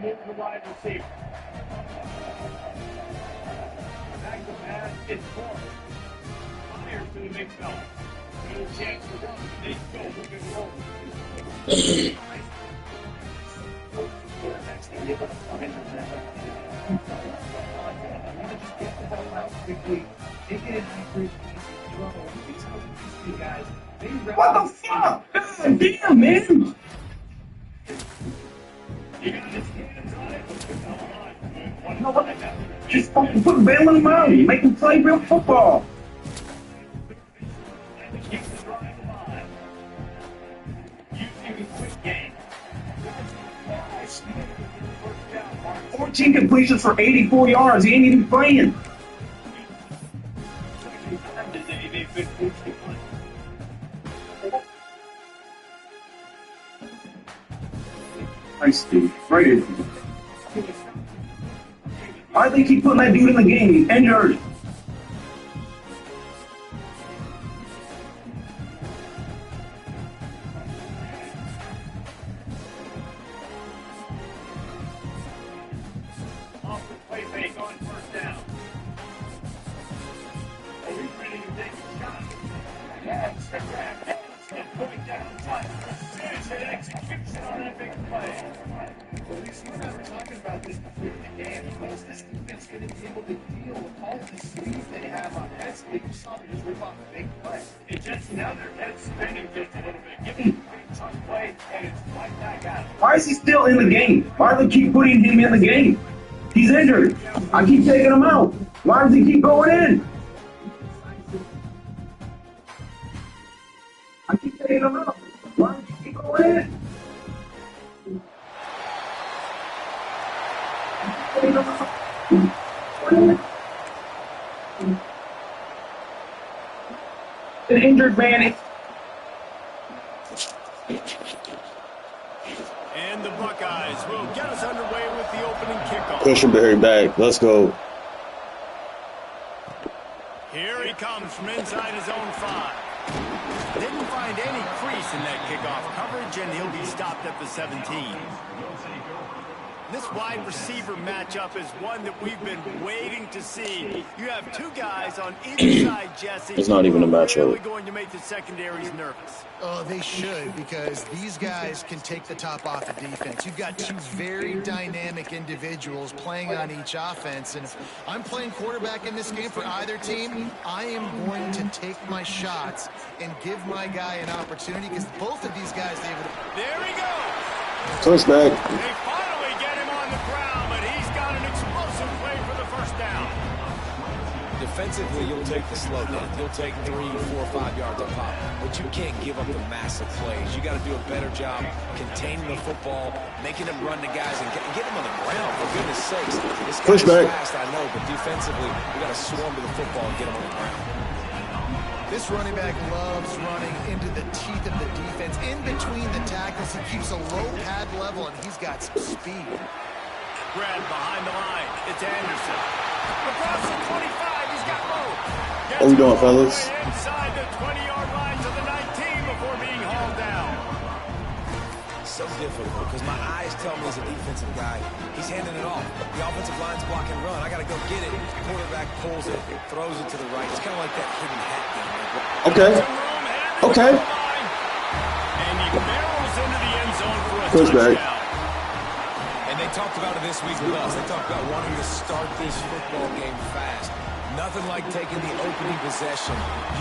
move the wide receiver. Back to pass, it's Ford. Fires to the big fella. Good chance to run. They go moving forward. What the fuck? God damn, man! No, what? Just fucking put Bale in the mouth. Make him play real football. Using a quick game. 14 completions for 84 yards. He ain't even playing. Nice, Steve. Right. I think he put that dude in the game. He's injured. Off the play fake on first down. He's ready to take a shot. Yes, the grab. And point down twice. There's an execution on that big play. Well, you see, we were talking about this before the game. How is this defense going to be able to deal with all the speed they have on heads? They just saw them just rip off a big play. It just now their head's spinning just a little bit. Give me a tough play, and it's right back out. Why is he still in the game? Why do they keep putting him in the game? He's injured. I keep taking him out. Why does he keep going in? I keep taking him out. Why does he keep going in? An injured man. And the Buckeyes will get us underway with the opening kickoff. Cushenberry back. Let's go. Here he comes from inside his own 5. Didn't find any crease in that kickoff coverage, and he'll be stopped at the 17. This wide receiver matchup is one that we've been waiting to see. You have two guys on either side, Jesse. It's not even a matchup. Really going to make the secondaries nervous. Oh, they should, because these guys can take the top off the defense. You've got two very dynamic individuals playing on each offense, and if I'm playing quarterback in this game for either team, I am going to take my shots and give my guy an opportunity, because both of these guys, There he goes. Touchback. They finally get him on the ground, but he's got an explosive play for the first down. Defensively, you'll take the slow down. You'll take 3, 4, 5 yards a pop, but you can't give up the massive plays. You got to do a better job containing the football, making them run the guys, and get them on the ground. For goodness sakes, this guy's fast, I know, but defensively, we got to swarm to the football and get them on the ground. This running back loves running into the teeth of the defense. In between the tackles, he keeps a low pad level, and he's got some speed. Brad behind the line. It's Anderson. Across the 25, he's got Lowe. What we doing, fellas? Inside the 20-yard line to the 19 before being hauled down. So difficult because my eyes tell me as a defensive guy, he's handing it off. The offensive line's block and run. I got to go get it. The quarterback pulls it, throws it to the right. It's kind of like that hidden hat game. Okay. Okay. And he barrels into the end zone for a Touchback. touchdown. And they talked about it this week with us. They talked about wanting to start this football game fast. Nothing like taking the opening possession,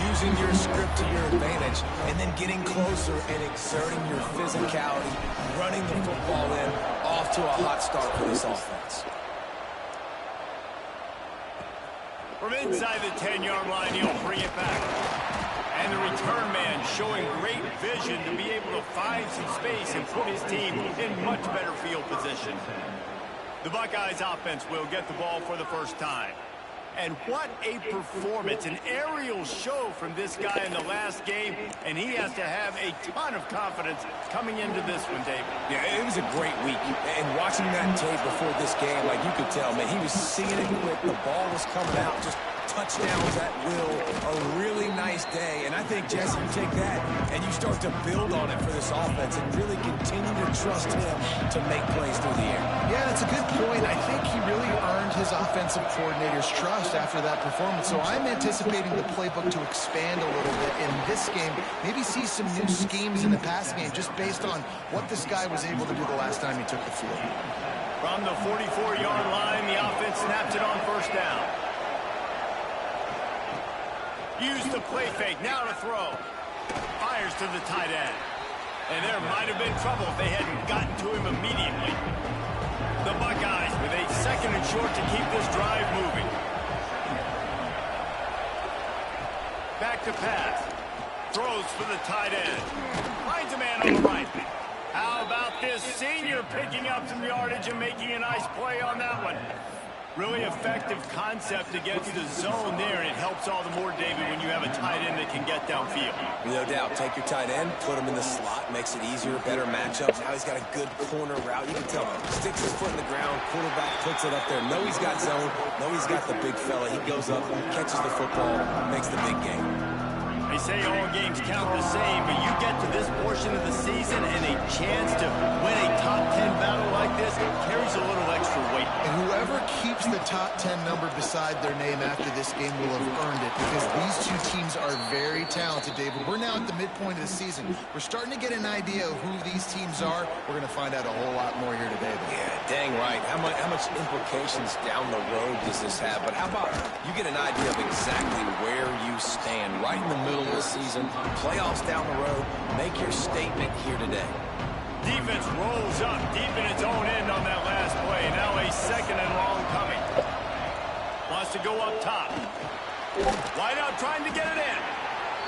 using your script to your advantage, and then getting closer and exerting your physicality, running the football in, off to a hot start for this offense. From inside the 10-yard line, he'll bring it back. And the return man showing great vision to be able to find some space and put his team in much better field position. The Buckeyes offense will get the ball for the first time. And what a performance, an aerial show from this guy in the last game, and he has to have a ton of confidence coming into this one, David. Yeah, it was a great week, and watching that tape before this game, like you could tell, man, he was seeing it quick, the ball was coming out, just touchdowns at will, a really nice day, and I think, Jesse, you take that and you start to build on it for this offense and really continue to trust him to make plays through the air. Yeah, that's a good point. I think he really earned his offensive coordinator's trust after that performance. So I'm anticipating the playbook to expand a little bit in this game. Maybe see some new schemes in the pass game just based on what this guy was able to do the last time he took the field. From the 44-yard line, the offense snaps it on first down. Use the play fake, now to throw. Fires to the tight end. And there might have been trouble if they hadn't gotten to him immediately. The Buckeyes with a 2nd and short to keep this drive moving. Back to pass. Throws for the tight end. Finds a man on the right. How about this senior picking up some yardage and making a nice play on that one? Really effective concept against the zone there, and it helps all the more, David, when you have a tight end that can get downfield. No doubt. Take your tight end, put him in the slot, makes it easier, better matchups. Now he's got a good corner route. You can tell, sticks his foot in the ground, quarterback puts it up there. Know he's got zone, know he's got the big fella. He goes up, catches the football, makes the big game. They say all games count the same, but you get to this portion of the season and a chance to win a top 10 battle like this carries a little extra weight. And whoever keeps the top 10 number beside their name after this game will have earned it, because these two teams are very talented, David. We're now at the midpoint of the season. We're starting to get an idea of who these teams are. We're going to find out a whole lot more here today. Yeah, dang right. How much implications down the road does this have? But how about you get an idea of exactly where you stand right in the middle of the season, playoffs down the road, make your statement here today. Defense rolls up deep in its own end on that last play. Now a 2nd and long coming. Wants to go up top. Wide out trying to get it in.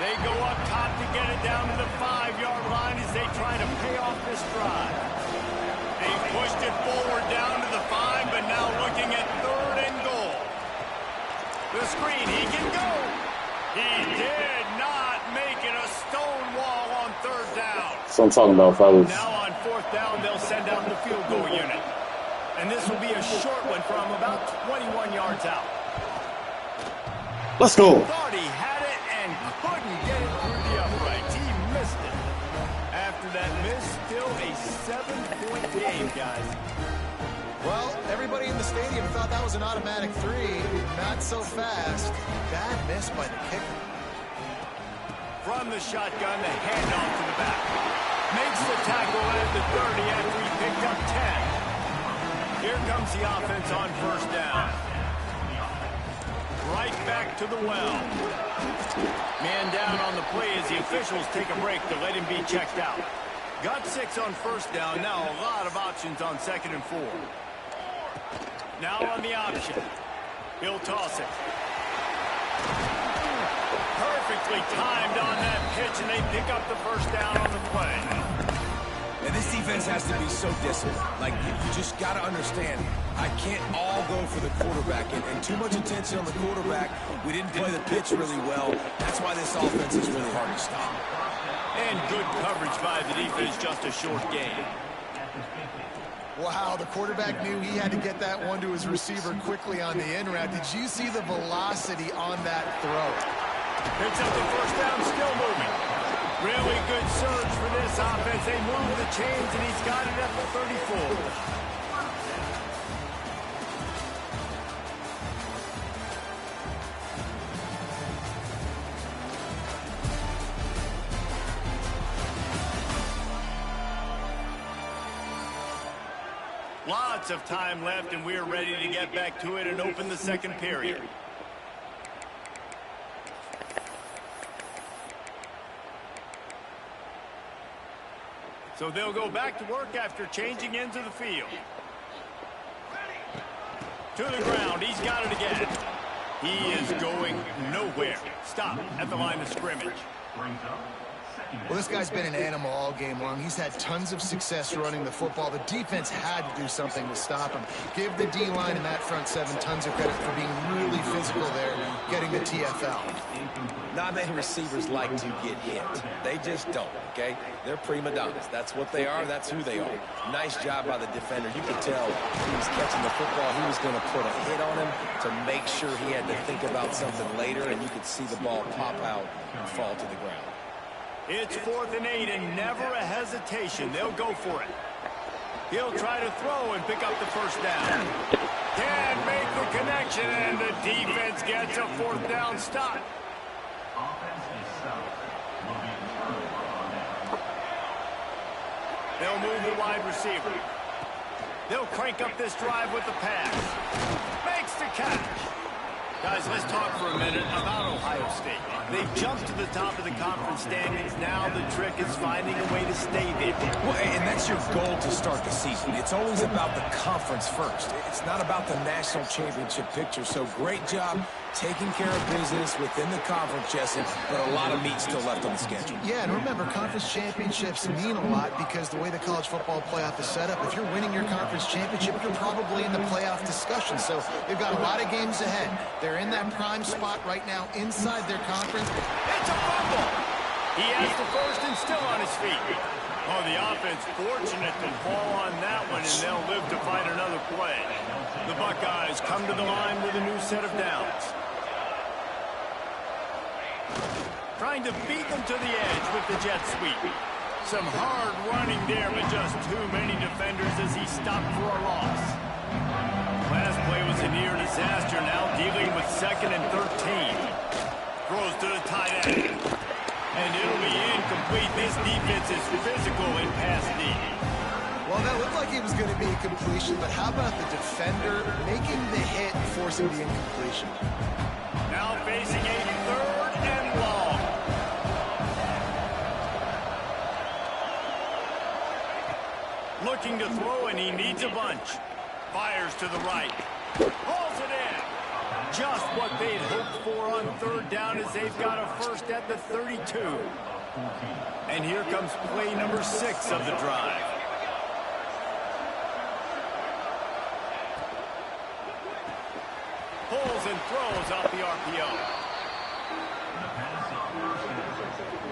They go up top to get it down to the 5-yard line as they try to pay off this drive. They pushed it forward down to the 5, but now looking at 3rd and goal. The screen, he can go. He did not make it a stone wall on 3rd down. That's what I'm talking about, fellas. Now on 4th down, they'll send out the field goal unit. And this will be a short one from about 21 yards out. Let's go. Thought he had it and couldn't get it through the uprights. He missed it. After that miss, still a 7-point game, guys. Well, everybody in the stadium thought that was an automatic 3. Not so fast. Bad miss by the kicker. From the shotgun, the handoff to the back. Makes the tackle at the 30 after he picked up 10. Here comes the offense on 1st down. Right back to the well. Man down on the play as the officials take a break to let him be checked out. Got 6 on 1st down. Now a lot of options on 2nd and 4. Now on the option. He'll toss it. Perfectly timed on that pitch, and they pick up the 1st down on the play. And this defense has to be so disciplined. Like, you just got to understand, I can't all go for the quarterback. And too much attention on the quarterback. We didn't play the pitch really well. That's why this offense is really hard to stop. And good coverage by the defense, just a short gain. Wow, the quarterback knew he had to get that one to his receiver quickly on the in route. Did you see the velocity on that throw? Picks up the 1st down, still moving. Really good surge for this offense. They move the chains, and he's got it at the 34. Lots of time left, and we're ready to get back to it and open the 2nd period. So they'll go back to work after changing into the field. To the ground. He's got it again. He is going nowhere. Stop at the line of scrimmage. Brings up 2nd Well, this guy's been an animal all game long. He's had tons of success running the football. The defense had to do something to stop him. Give the D-line and that front seven tons of credit for being really physical there, getting the TFL. Not many receivers like to get hit. They just don't, okay? They're prima donnas. That's what they are. That's who they are. Nice job by the defender. You could tell he was catching the football. He was going to put a hit on him to make sure he had to think about something later, and you could see the ball pop out and fall to the ground. It's 4th and 8 and never a hesitation. They'll go for it. He'll try to throw and pick up the first down. Can't make the connection, and the defense gets a 4th down stop. They'll move the wide receiver. They'll crank up this drive with the pass. Makes the catch. Guys, let's talk for a minute about Ohio State. They've jumped to the top of the conference standings. Now the trick is finding a way to stay there. Well, and that's your goal to start the season. It's always about the conference first. It's not about the national championship picture. So great job taking care of business within the conference, Jesse, but a lot of meat still left on the schedule. Yeah, and remember, conference championships mean a lot because the way the college football playoff is set up, if you're winning your conference championship, you're probably in the playoff discussion. So they've got a lot of games ahead. They're in that prime spot right now inside their conference. It's a fumble. He has the first and still on his feet. Oh, the offense fortunate to fall on that one, and they'll live to fight another play. The Buckeyes come to the line with a new set of downs. Trying to beat them to the edge with the jet sweep. Some hard running there, but just too many defenders as he stopped for a loss. Last play was a near disaster, now dealing with 2nd and 13. Throws to the tight end. And it'll be incomplete. This defense is physical in pass D. Well, that looked like it was going to be a completion, but how about the defender making the hit and forcing the incompletion? Now facing a 3rd and long. Looking to throw, and he needs a bunch. Fires to the right. Pulls it in. Just what they'd hoped for on 3rd down as they've got a first at the 32. And here comes play number 6 of the drive. Pulls and throws off the RPO.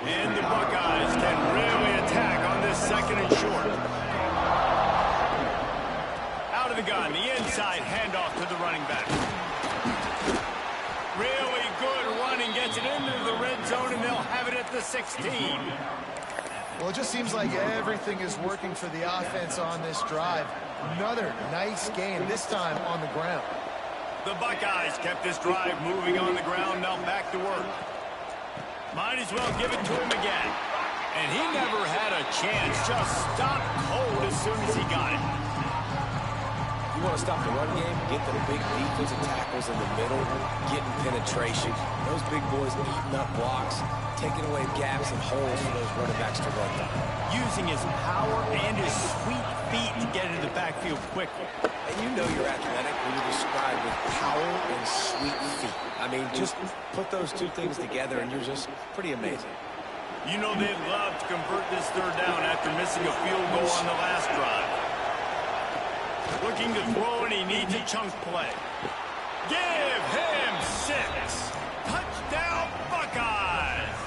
And the Buckeyes can really attack on this 2nd and short. Out of the gun, the inside handoff to the running back. Really good running, gets it into the red zone, and they'll have it at the 16. Well, it just seems like everything is working for the offense on this drive. Another nice game, this time on the ground. The Buckeyes kept this drive moving on the ground, now back to work. Might as well give it to him again. And he never had a chance, just stopped cold as soon as he got it. You want to stop the run game, get the big defensive tackles in the middle, getting penetration. Those big boys eating up blocks, taking away gaps and holes for those running backs to run down. Using his power and his sweet feet to get into the backfield quickly. And you know you're athletic when you describe with power and sweet feet. I mean, just put those two things together and you're just pretty amazing. You know they'd love to convert this 3rd down after missing a field goal on the last drive. Looking to throw, and he needs a chunk play. Give him 6. Touchdown, Buckeyes!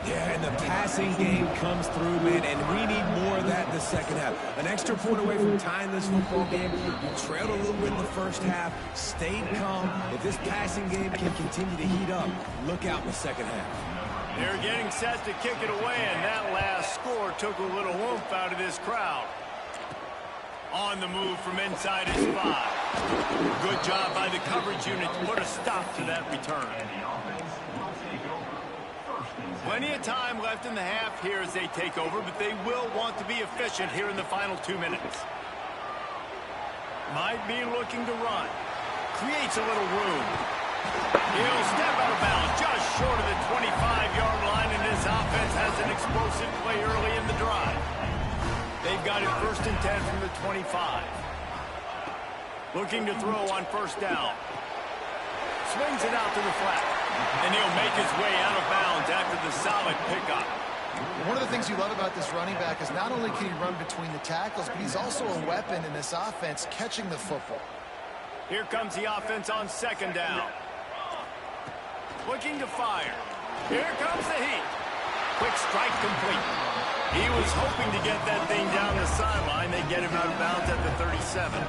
Yeah, and the passing game comes through, man, and we need more of that in the second half. An extra point away from tying this football game. You trailed a little bit in the first half, stayed calm. If this passing game can continue to heat up, look out in the second half. They're getting set to kick it away, and that last score took a little oomph out of this crowd. On the move from inside his 5. Good job by the coverage unit to put a stop to that return. Plenty of time left in the half here as they take over, but they will want to be efficient here in the final 2 minutes. Might be looking to run. Creates a little room. He'll step out of bounds just short of the 25-yard line, and this offense has an explosive play early in the drive. They've got it 1st and 10 from the 25. Looking to throw on 1st down. Swings it out to the flat. And he'll make his way out of bounds after with a solid pickup. One of the things you love about this running back is not only can he run between the tackles, but he's also a weapon in this offense catching the football. Here comes the offense on second down. Looking to fire. Here comes the heat. Quick strike complete. He was hoping to get that thing down the sideline. They get him out of bounds at the 37.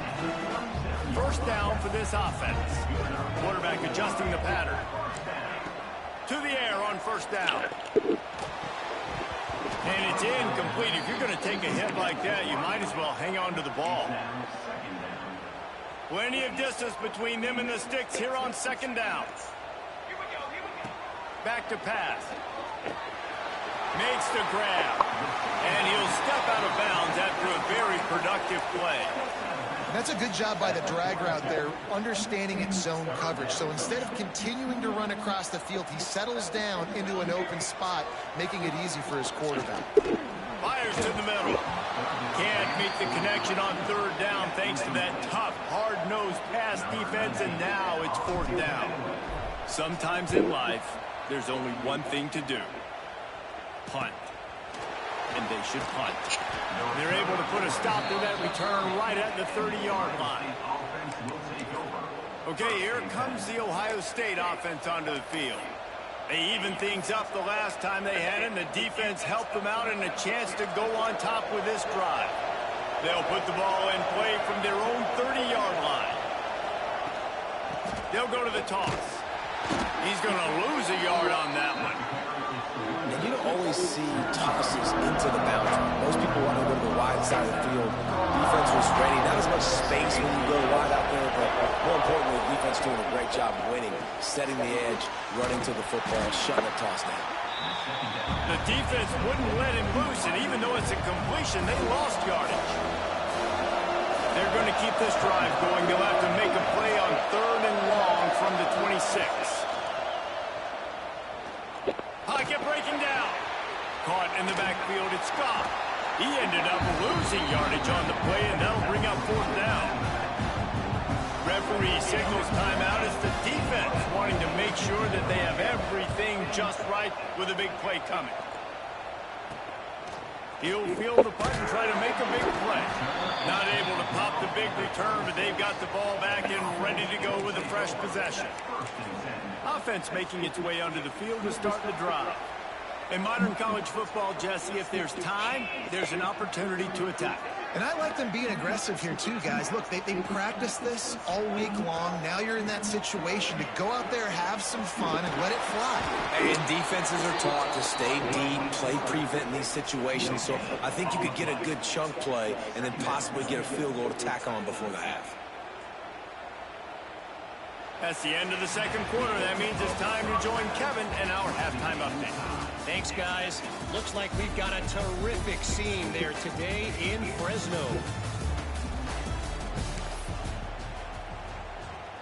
First down for this offense. Quarterback adjusting the pattern. To the air on first down. And it's incomplete. If you're going to take a hit like that, you might as well hang on to the ball. Plenty of distance between them and the sticks here on second down. Back to pass. Makes the grab. And he'll step out of bounds after a very productive play. That's a good job by the drag route there, understanding its zone coverage. So instead of continuing to run across the field, he settles down into an open spot, making it easy for his quarterback. Fires to the middle. Can't make the connection on third down thanks to that tough, hard-nosed pass defense, and now it's fourth down. Sometimes in life, there's only one thing to do. Punt. And they should punt. They're able to put a stop to that return right at the 30-yard line. Okay, here comes the Ohio State offense onto the field. They evened things up the last time they had it, and the defense helped them out and a chance to go on top with this drive. They'll put the ball in play from their own 30-yard line. They'll go to the toss. He's going to lose a yard on that one. And you don't always see tosses into the boundary. Most people want to go to the wide side of the field. Defense was ready. Not as much space when you go wide out there, but more importantly, the defense doing a great job winning, setting the edge, running to the football, shutting the toss down. The defense wouldn't let him loose, and even though it's a completion, they lost yardage. They're going to keep this drive going. They'll have to make a play on third and long from the 26. Pocket breaking down. Caught in the backfield, it's Scott. He ended up losing yardage on the play, and that'll bring up fourth down. Referee signals timeout as the defense wanting to make sure that they have everything just right with a big play coming. He'll field the punt and try to make a big play. Not able to pop the big return, but they've got the ball back and ready to go with a fresh possession. Offense making its way onto the field to start the drive. In modern college football, Jesse, if there's time, there's an opportunity to attack. And I like them being aggressive here too, guys. Look, they practiced this all week long. Now you're in that situation to go out there, have some fun, and let it fly. And defenses are taught to stay deep, play prevent in these situations. So I think you could get a good chunk play and then possibly get a field goal to tack on before the half. That's the end of the second quarter. That means it's time to join Kevin and our halftime update. Thanks, guys. Looks like we've got a terrific scene there today in Fresno.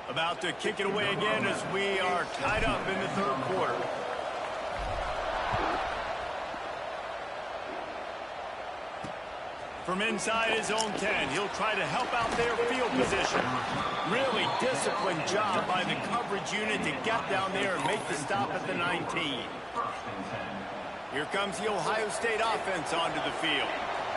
About to kick it away again as we are tied up in the third quarter. From inside his own 10, he'll try to help out their field position. Really disciplined job by the coverage unit to get down there and make the stop at the 19. Here comes the Ohio State offense onto the field.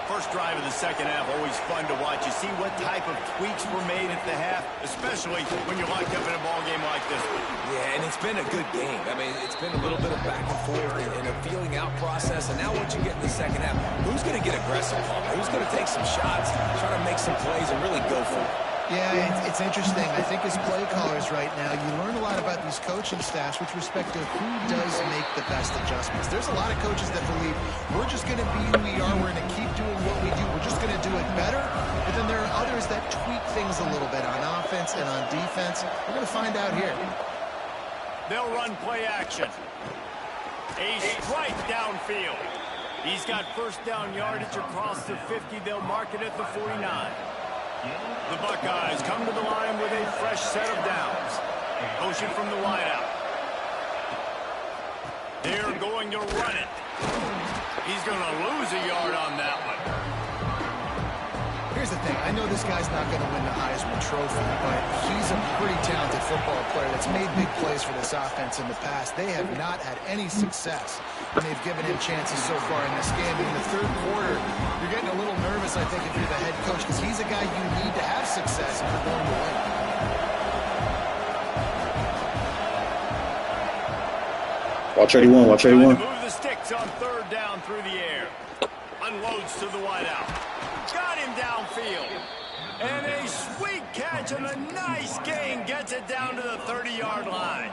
First drive of the second half, always fun to watch. You see what type of tweaks were made at the half, especially when you're locked up in a ball game like this one. Yeah, and it's been a good game. I mean, it's been a little bit of back and forth and a feeling out process. And now once you get in the second half, who's going to get aggressive? Who's going to take some shots, try to make some plays, and really go for it? Yeah, it's interesting. I think as play callers right now, you learn a lot about these coaching staffs with respect to who does make the best adjustments. There's a lot of coaches that believe we're just going to be who we are. We're going to keep doing what we do. We're just going to do it better. But then there are others that tweak things a little bit on offense and on defense. We're going to find out here. They'll run play action. A strike downfield. He's got first down yardage across the 50. They'll mark it at the 49. The Buckeyes come to the line with a fresh set of downs. Motion from the wideout. They're going to run it. He's going to lose a yard on that one. here's the thing. I know this guy's not going to win the Heisman Trophy, but he's a pretty talented football player that's made big plays for this offense in the past. They have not had any success when they've given him chances so far in this game. In the third quarter, you're getting a little nervous, I think, if you're the head coach, because he's a guy you need to have success if you're going to win. Watch 81, watch 81. Move the sticks on third down through the air. Unloads to the wideout. Got him downfield. And a sweet catch and a nice gain gets it down to the 30-yard line.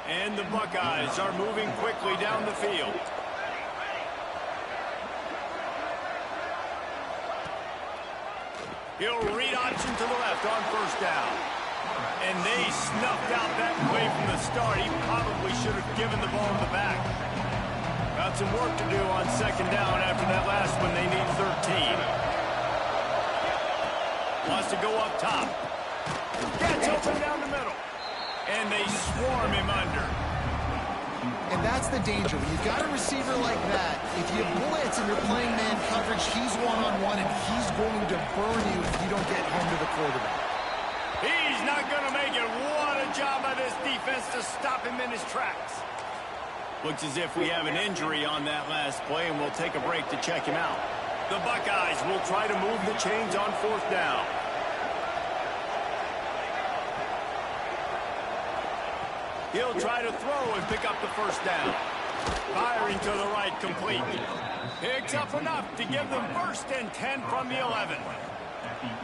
And the Buckeyes are moving quickly down the field. He'll read option to the left on first down. And they snuffed out that play from the start. He probably should have given the ball in the back. Got some work to do on second down after that last one. They need 13. Wants to go up top. Gets open down the middle. And they swarm him under. And that's the danger. When you've got a receiver like that, if you blitz and you're playing man coverage, he's one-on-one, and he's going to burn you if you don't get home to the quarterback. He's not going to make it. What a job by this defense to stop him in his tracks. Looks as if we have an injury on that last play, and we'll take a break to check him out. The Buckeyes will try to move the chains on fourth down. He'll try to throw and pick up the first down. Firing to the right, complete. Picks up enough to give them first and 10 from the 11.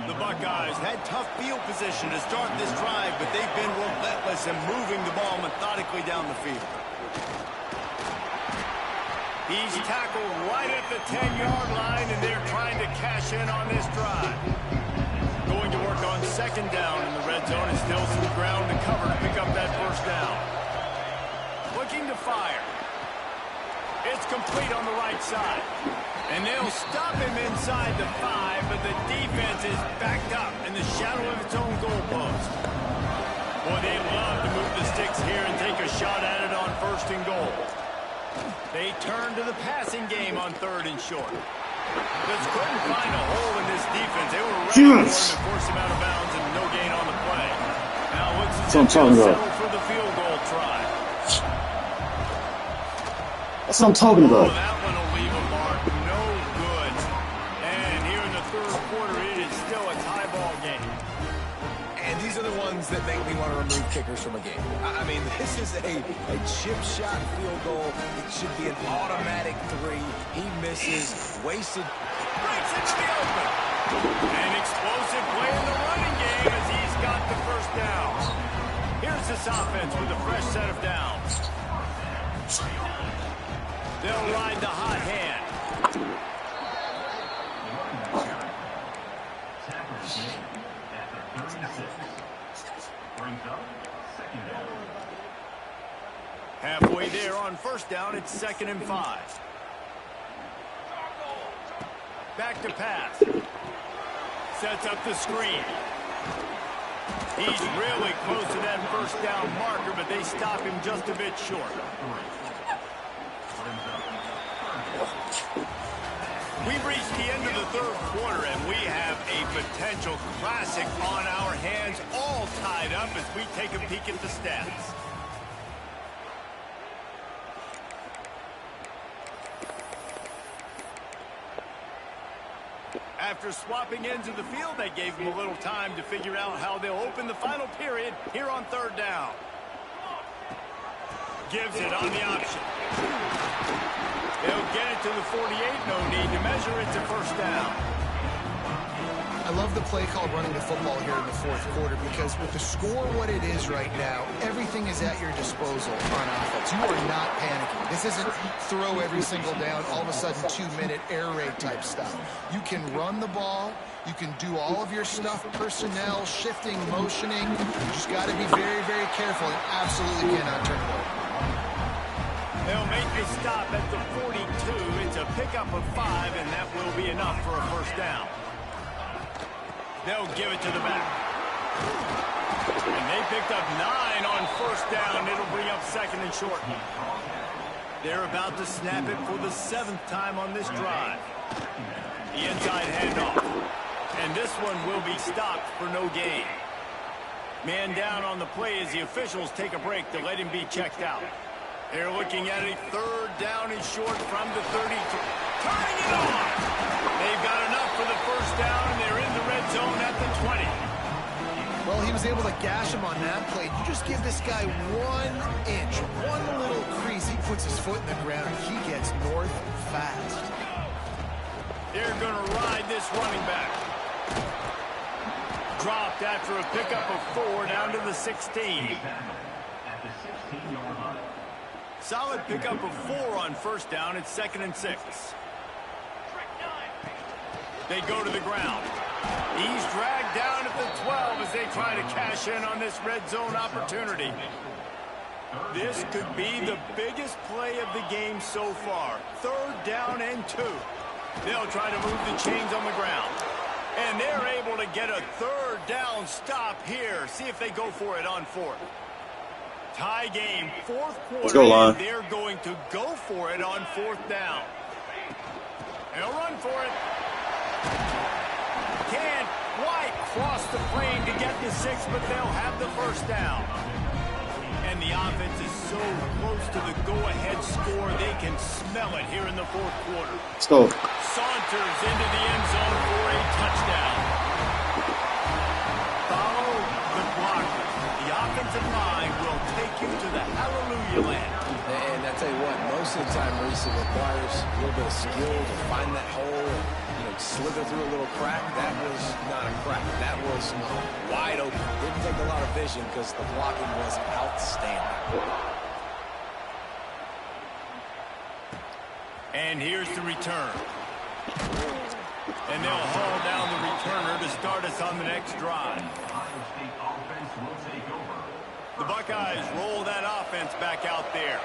The Buckeyes had tough field position to start this drive, but they've been relentless in moving the ball methodically down the field. He's tackled right at the 10-yard line, and they're trying to cash in on this drive. Going to work on second down in the red zone, and still some ground to cover to pick up that first down. Looking to fire. It's complete on the right side. And they'll stop him inside the 5, but the defense is backed up in the shadow of its own goalpost. Boy, they love to move the sticks here and take a shot at it on first and goal. They turn to the passing game on third and short. Just couldn't find a hole in this defense. They were ready for him to force him out of bounds and no gain on the play. Now looks as if they'll settle for the field goal try. That's what I'm talking about. Oh, that one will leave a mark. No good. And here in the third quarter, it is still a tie ball game. And these are the ones that make me want to remove kickers from a game. I mean, this is a chip shot field goal. It should be an automatic 3. He misses, wasted. Breaks into the open. An explosive play in the running game as he's got the first down. Here's this offense with a fresh set of downs. They'll ride the hot hand. Halfway there on first down, it's 2nd and 5. Back to pass. Sets up the screen. He's really close to that first down marker, but they stop him just a bit short. We've reached the end of the third quarter, and we have a potential classic on our hands, all tied up as we take a peek at the stats. After swapping ends of the field, they gave them a little time to figure out how they'll open the final period here on third down. Gives it on the option. They'll get it to the 48, no need to measure it to first down. I love the play called running the football here in the fourth quarter because with the score what it is right now, everything is at your disposal on offense. You are not panicking. This isn't throw every single down, all of a sudden 2-minute air raid type stuff. You can run the ball. You can do all of your stuff, personnel, shifting, motioning. You just got to be very, very careful and absolutely cannot turn it over. They'll make the stop at the 42. It's a pickup of 5, and that will be enough for a first down. They'll give it to the back. And they picked up 9 on first down. It'll bring up 2nd and short. They're about to snap it for the 7th time on this drive. The inside handoff. And this one will be stopped for no gain. Man down on the play as the officials take a break to let him be checked out. They're looking at a third down and short from the 32. Turning it on! They've got enough for the first down, and they're in the red zone at the 20. Well, he was able to gash him on that play. You just give this guy 1 inch, one little crease. He puts his foot in the ground, and he gets north fast. They're going to ride this running back. Dropped after a pickup of 4 down to the 16. Solid pickup of 4 on first down. It's 2nd and 6. They go to the ground. He's dragged down at the 12 as they try to cash in on this red zone opportunity. This could be the biggest play of the game so far. 3rd down and 2. They'll try to move the chains on the ground. And they're able to get a 3rd down stop here. See if they go for it on 4th. Tie game, 4th quarter. Let's go, Lon. They're going to go for it on 4th down. They'll run for it. Can't quite cross the plane to get the 6, but they'll have the first down. And the offense is so close to the go-ahead score, they can smell it here in the 4th quarter. Let's go. Saunters into the end zone for a touchdown. Follow the blocker. The offensive line will take you to the hallelujah land. And I tell you what, most of the time, Reese, it requires a little bit of skill to find that hole and, slither through a little crack. That was not a crack. That was wide open. Didn't take a lot of vision because the blocking was outstanding. And here's the return. And they'll haul down the returner to start us on the next drive. The Buckeyes roll that offense back out there.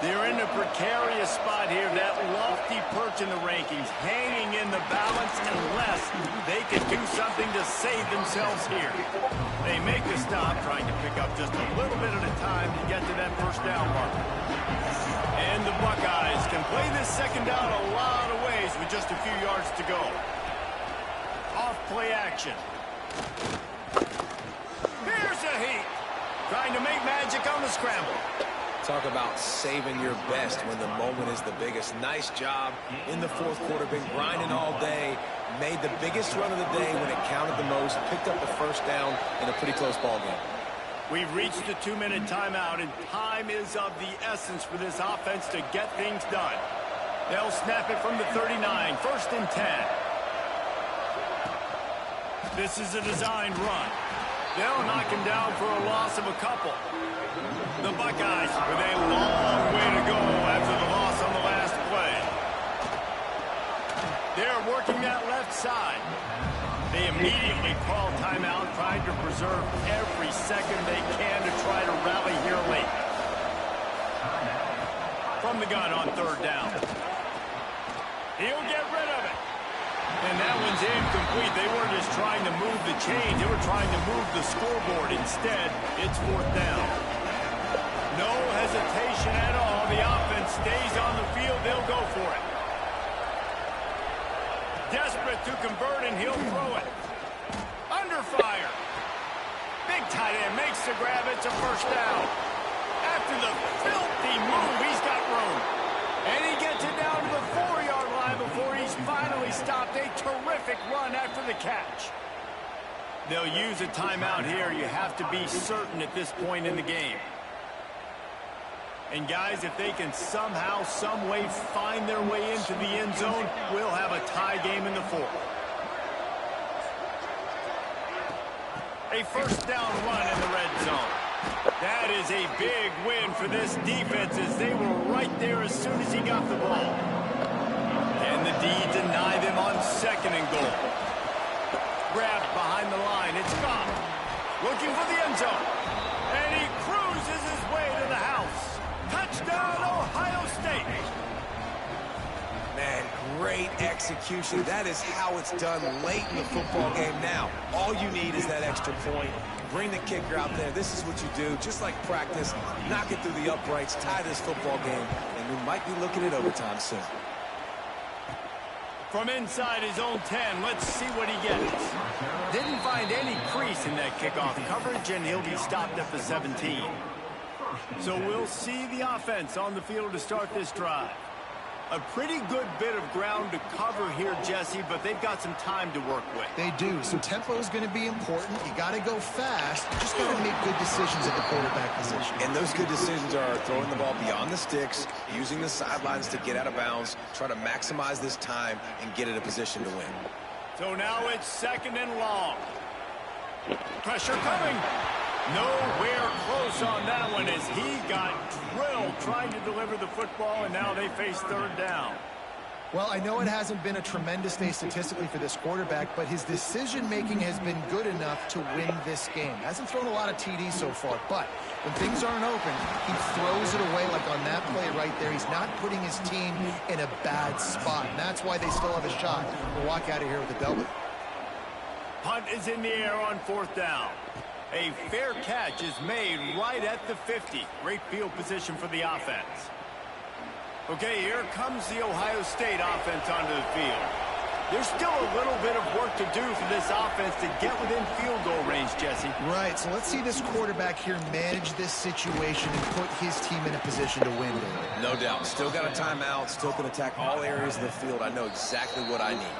They're in a precarious spot here, that lofty perch in the rankings, hanging in the balance unless they can do something to save themselves here. They make a stop, trying to pick up just a little bit at a time to get to that first down mark. And the Buckeyes can play this 2nd down a lot of ways with just a few yards to go. Off play action. Here's a heat. Trying to make magic on the scramble. Talk about saving your best when the moment is the biggest. Nice job in the 4th quarter. Been grinding all day. Made the biggest run of the day when it counted the most. Picked up the first down in a pretty close ball game. We've reached the 2-minute timeout, and time is of the essence for this offense to get things done. They'll snap it from the 39. 1st and 10. This is a designed run. They'll knock him down for a loss of a couple. The Buckeyes with a long way to go after the loss on the last play. They're working that left side. They immediately call timeout, trying to preserve every second they can to try to rally here late. From the gun on 3rd down. He'll get rid of it. And that one's incomplete. They weren't just trying to move the chains. They were trying to move the scoreboard. Instead, it's 4th down. No hesitation at all. The offense stays on the field. They'll go for it. Desperate to convert, and he'll throw it. Under fire. Big tight end makes the grab. It's a first down. After the filthy move, he's got room. And he gets it down to the 4-yard line before he's finally stopped. A terrific run after the catch. They'll use a timeout here. You have to be certain at this point in the game. And guys, if they can somehow, some way find their way into the end zone, we'll have a tie game in the 4th. A first down run in the red zone. That is a big win for this defense as they were right there as soon as he got the ball. And the D deny them on 2nd and goal. Grabbed behind the line. It's Goff. Looking for the end zone. And he cruises his way to the house. Touchdown, Ohio State. Man, great execution. That is how it's done late in the football game now. All you need is that extra point. Bring the kicker out there. This is what you do. Just like practice, knock it through the uprights, tie this football game, and we might be looking at overtime soon. From inside his own 10, let's see what he gets. Didn't find any crease in that kickoff coverage, and he'll be stopped at the 17. So we'll see the offense on the field to start this drive. A pretty good bit of ground to cover here, Jesse, but they've got some time to work with. They do. So tempo is going to be important. You got to go fast. You just got to make good decisions at the quarterback position. And those good decisions are throwing the ball beyond the sticks, using the sidelines to get out of bounds, try to maximize this time and get in a position to win. So now it's 2nd and long. Pressure coming. Nowhere close on that one as he got drilled trying to deliver the football, and now they face 3rd down. Well, I know it hasn't been a tremendous day statistically for this quarterback, but his decision-making has been good enough to win this game. Hasn't thrown a lot of TDs so far, but when things aren't open, he throws it away like on that play right there. He's not putting his team in a bad spot, and that's why they still have a shot to walk out of here with a W. Punt is in the air on 4th down. A fair catch is made right at the 50. Great field position for the offense. Okay, here comes the Ohio State offense onto the field. There's still a little bit of work to do for this offense to get within field goal range, Jesse. Right, so let's see this quarterback here manage this situation and put his team in a position to win. No doubt. Still got a timeout. Still can attack all areas of the field. I know exactly what I need.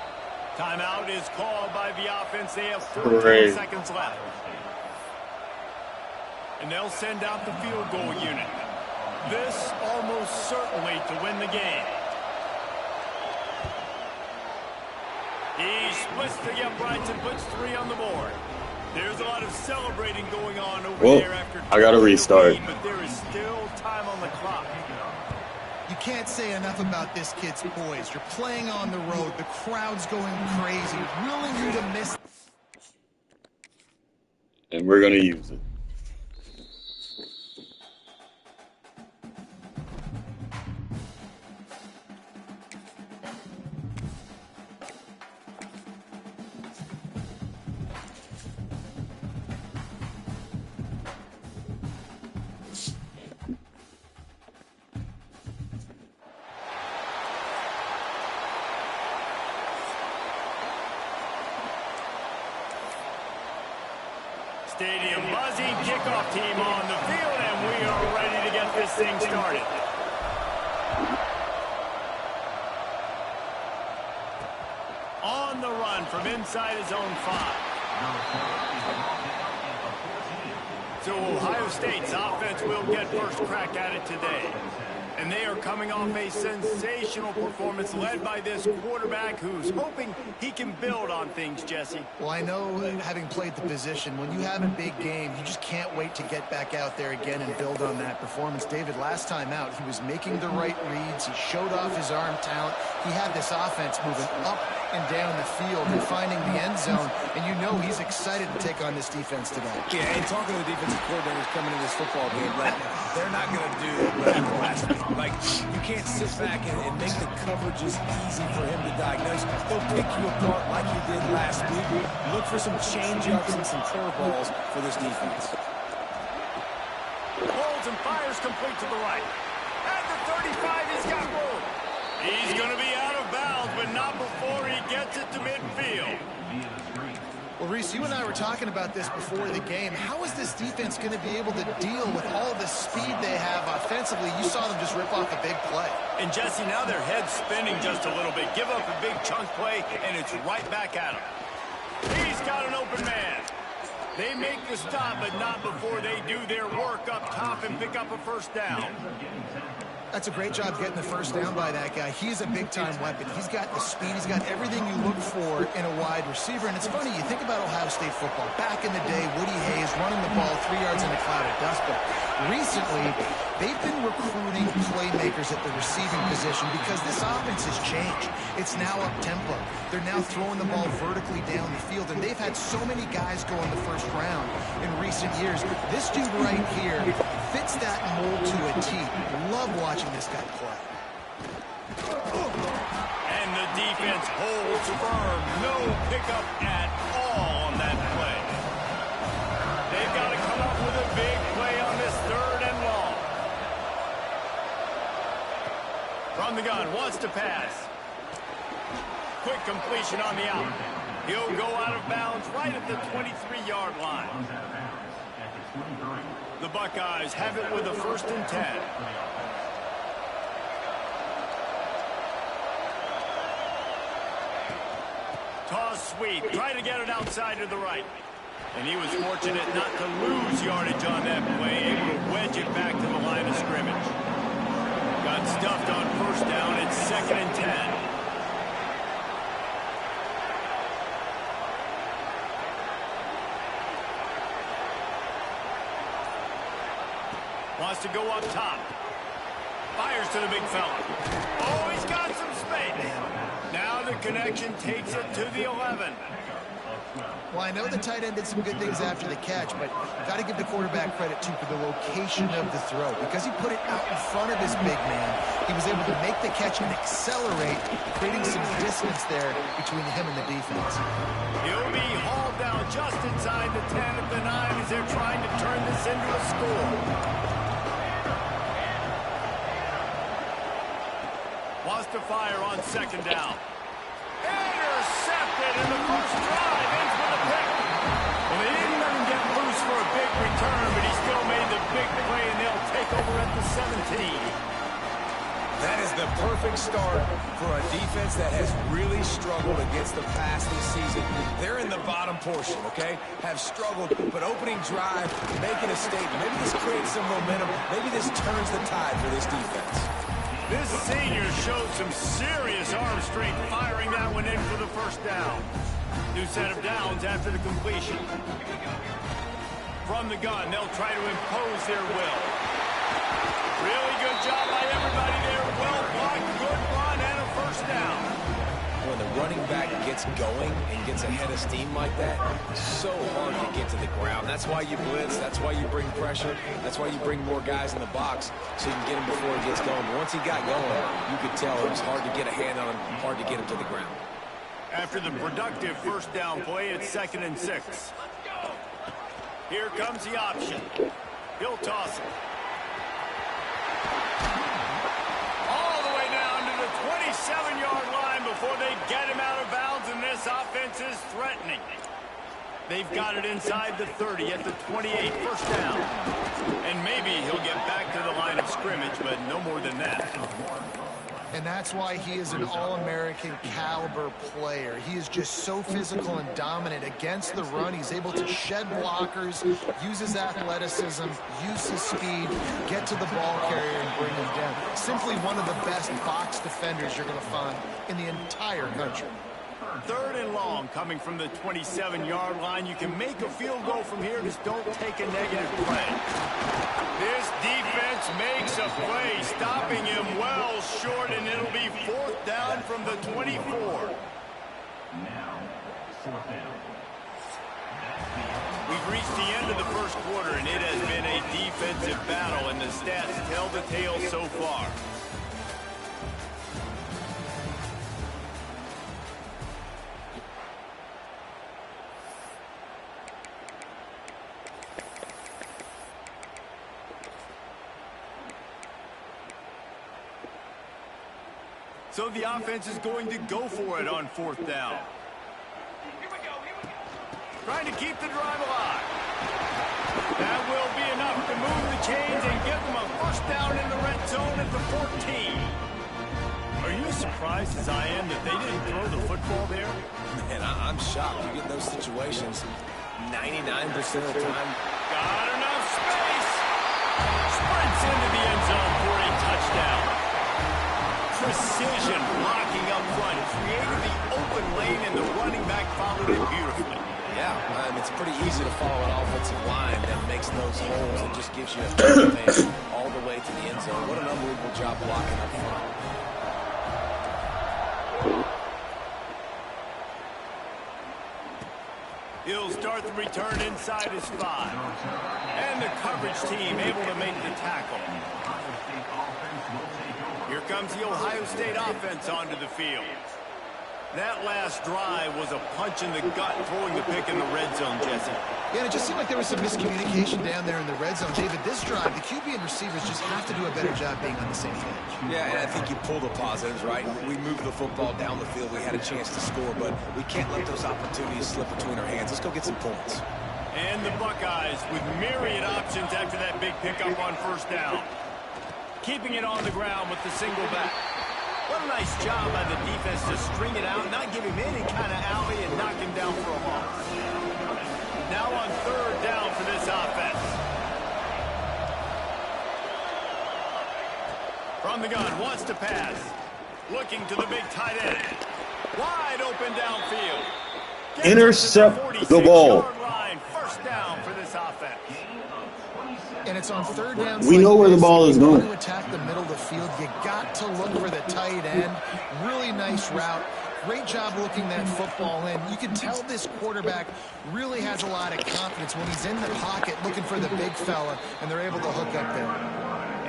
Timeout is called by the offense. They have 14 seconds left. And they'll send out the field goal unit. This almost certainly to win the game. He splits the uprights and puts 3 on the board. There's a lot of celebrating going on over there after I gotta restart. But there is still time on the clock. You can't say enough about this kid's poise. You're playing on the road. The crowd's going crazy, willing you to miss. And we're gonna use it. Stadium buzzing, kickoff team on the field, and we are ready to get this thing started. On the run from inside his own 5. So Ohio State's offense will get first crack at it today. And they are coming off a sensational performance led by this quarterback who's hoping he can build on things, Jesse. Well, I know, having played the position, when you have a big game, you just can't wait to get back out there again and build on that performance. David, last time out, he was making the right reads. He showed off his arm talent. He had this offense moving up and down the field and finding the end zone. And you know he's excited to take on this defense today. Yeah, and talking to the defensive coordinators coming in this football game, like, they're not going to do what happened last week. Like, you can't sit back and make the coverages easy for him to diagnose. They'll pick you apart like he did last week. Look for some change-ups and some curveballs for this defense. Holds and fires complete to the right. At the 35, he's got room. He's going to be out of bounds, but not before he gets it to midfield. Well, Reese, you and I were talking about this before the game. How is this defense going to be able to deal with all the speed they have offensively? You saw them just rip off a big play. And, Jesse, now their head's spinning just a little bit. Give up a big chunk play, and it's right back at him. He's got an open man. They make the stop, but not before they do their work up top and pick up a first down. That's a great job getting the first down by that guy. He's a big-time weapon. He's got the speed. He's got everything you look for in a wide receiver. And it's funny, you think about Ohio State football. Back in the day, Woody Hayes running the ball 3 yards in a cloud of dust. But recently, they've been recruiting playmakers at the receiving position because this offense has changed. It's now up-tempo. They're now throwing the ball vertically down the field. And they've had so many guys go in the first round in recent years. This dude right here fits that mold to a T. Love watching this guy play. And the defense holds firm. No pickup at all on that play. They've got to come up with a big play on this 3rd and long. From the gun, wants to pass. Quick completion on the out. He'll go out of bounds right at the 23-yard line. The Buckeyes have it with a 1st and 10. Toss sweep. Try to get it outside to the right. And he was fortunate not to lose yardage on that play, able to wedge it back to the line of scrimmage. Got stuffed on 1st down. It's 2nd and 10. Wants to go up top. Fires to the big fella. Oh, he's got some space. Now the connection takes it to the 11. Well, I know the tight end did some good things after the catch, but you've got to give the quarterback credit, too, for the location of the throw. Because he put it out in front of his big man, he was able to make the catch and accelerate, creating some distance there between him and the defense. He'll be hauled down just inside the 10 at the 9 as they're trying to turn this into a score. Wants to fire on 2nd down. Intercepted, and the first drive ends with a pick. Well, they didn't let him get loose for a big return, but he still made the big play, and they'll take over at the 17. That is the perfect start for a defense that has really struggled against the pass this season. They're in the bottom portion, okay? Have struggled, but opening drive, making a statement. Maybe this creates some momentum. Maybe this turns the tide for this defense. This senior showed some serious arm strength, firing that one in for the 1st down. New set of downs after the completion. From the gun, they'll try to impose their will. Really good job by everybody there. Well blocked, good run, and a 1st down. When the running back gets going and gets ahead of steam like that, it's so hard to get to the ground. That's why you blitz. That's why you bring pressure. That's why you bring more guys in the box so you can get him before he gets going. But once he got going, you could tell it was hard to get a hand on him, hard to get him to the ground. After the productive 1st down play, it's 2nd and 6. Here comes the option. He'll toss it. All the way down to the 27-yard line before they get him out of bounds, and this offense is threatening. They've got it inside the 30 at the 28, 1st down. And maybe he'll get back to the line of scrimmage, but no more than that. And that's why he is an All-American caliber player. He is just so physical and dominant against the run. He's able to shed blockers, use his athleticism, use his speed, get to the ball carrier and bring him down. Simply one of the best box defenders you're going to find in the entire country. 3rd and long coming from the 27-yard line. You can make a field goal from here, just don't take a negative play. This defense makes a play, stopping him well short, and it'll be 4th down from the 24. Now, 4th down. We've reached the end of the 1st quarter, and it has been a defensive battle, and the stats tell the tale so far. So the offense is going to go for it on 4th down. Trying to keep the drive alive. That will be enough to move the chains and give them a 1st down in the red zone at the 14. Are you surprised as I am that they didn't throw the football there? Man, I'm shocked. You get those situations 99% of the time. Got enough space. Sprints into the end zone for a touchdown. Precision blocking up front, created the open lane, and the running back followed it beautifully. Yeah, it's pretty easy to follow an offensive line that makes those holes and just gives you a man all the way to the end zone. What an unbelievable job blocking up front. He'll start the return inside his 5. And the coverage team able to make the tackle. Here comes the Ohio State offense onto the field. That last drive was a punch in the gut, throwing the pick in the red zone, Jesse. Yeah, and it just seemed like there was some miscommunication down there in the red zone. David, this drive, the QB and receivers just have to do a better job being on the same page. Yeah, and I think you pull the positives, right? We moved the football down the field. We had a chance to score, but we can't let those opportunities slip between our hands. Let's go get some points. And the Buckeyes with myriad options after that big pickup on first down. Keeping it on the ground with the single back. What a nice job by the defense to string it out, not give him any kind of alley, and knock him down for a loss. Now on third down for this offense. From the gun, wants to pass. Looking to the big tight end. Wide open downfield. Intercept the ball. Line, first down for this offense. And it's on third down. We know where the ball is going. To attack the middle of the field, you got to look for the tight end. Really nice route. Great job looking that football in. You can tell this quarterback really has a lot of confidence when he's in the pocket looking for the big fella, and they're able to hook up there.